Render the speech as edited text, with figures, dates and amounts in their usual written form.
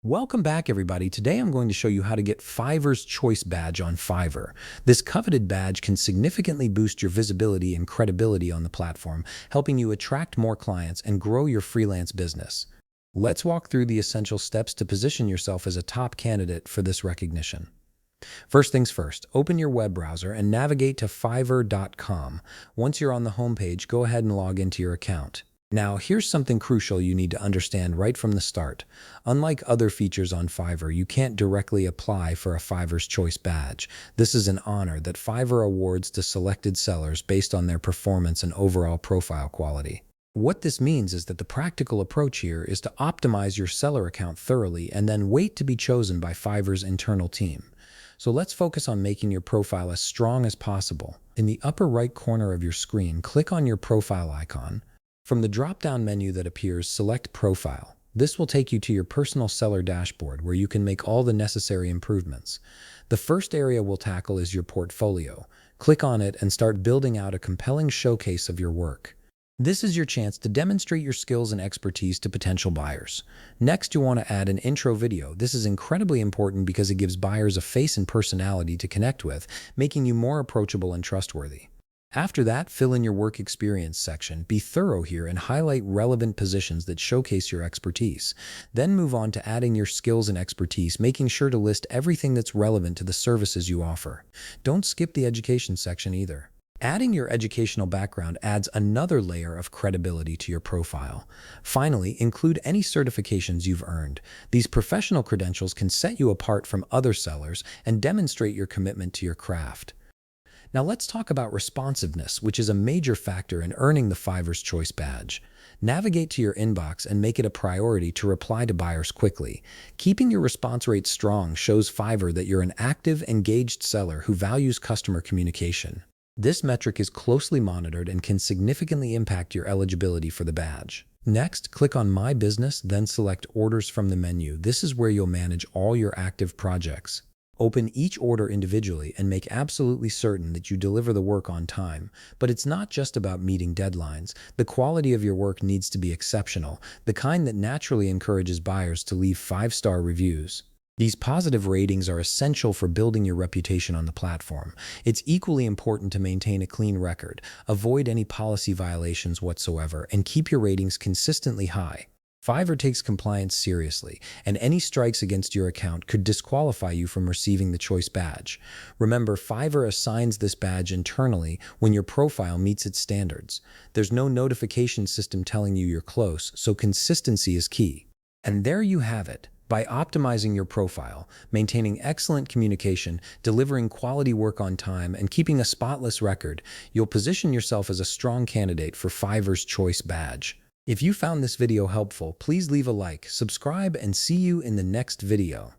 Welcome back, everybody. Today I'm going to show you how to get Fiverr's Choice badge on Fiverr. This coveted badge can significantly boost your visibility and credibility on the platform, helping you attract more clients and grow your freelance business. Let's walk through the essential steps to position yourself as a top candidate for this recognition. First things first, open your web browser and navigate to fiverr.com. Once you're on the homepage, go ahead and log into your account. Now, here's something crucial you need to understand right from the start. Unlike other features on Fiverr, you can't directly apply for a Fiverr's Choice badge. This is an honor that Fiverr awards to selected sellers based on their performance and overall profile quality. What this means is that the practical approach here is to optimize your seller account thoroughly and then wait to be chosen by Fiverr's internal team. So let's focus on making your profile as strong as possible. In the upper right corner of your screen, click on your profile icon. From the drop-down menu that appears, select Profile. This will take you to your personal seller dashboard where you can make all the necessary improvements. The first area we'll tackle is your portfolio. Click on it and start building out a compelling showcase of your work. This is your chance to demonstrate your skills and expertise to potential buyers. Next, you want to add an intro video. This is incredibly important because it gives buyers a face and personality to connect with, making you more approachable and trustworthy. After that, fill in your work experience section. Be thorough here and highlight relevant positions that showcase your expertise. Then move on to adding your skills and expertise, making sure to list everything that's relevant to the services you offer. Don't skip the education section either. Adding your educational background adds another layer of credibility to your profile. Finally, include any certifications you've earned. These professional credentials can set you apart from other sellers and demonstrate your commitment to your craft. Now let's talk about responsiveness, which is a major factor in earning the Fiverr's Choice badge. Navigate to your inbox and make it a priority to reply to buyers quickly. Keeping your response rate strong shows Fiverr that you're an active, engaged seller who values customer communication. This metric is closely monitored and can significantly impact your eligibility for the badge. Next, click on My Business, then select Orders from the menu. This is where you'll manage all your active projects. Open each order individually and make absolutely certain that you deliver the work on time. But it's not just about meeting deadlines. The quality of your work needs to be exceptional, the kind that naturally encourages buyers to leave 5-star reviews. These positive ratings are essential for building your reputation on the platform. It's equally important to maintain a clean record, avoid any policy violations whatsoever, and keep your ratings consistently high. Fiverr takes compliance seriously, and any strikes against your account could disqualify you from receiving the Choice badge. Remember, Fiverr assigns this badge internally when your profile meets its standards. There's no notification system telling you you're close, so consistency is key. And there you have it. By optimizing your profile, maintaining excellent communication, delivering quality work on time, and keeping a spotless record, you'll position yourself as a strong candidate for Fiverr's Choice badge. If you found this video helpful, please leave a like, subscribe, and see you in the next video.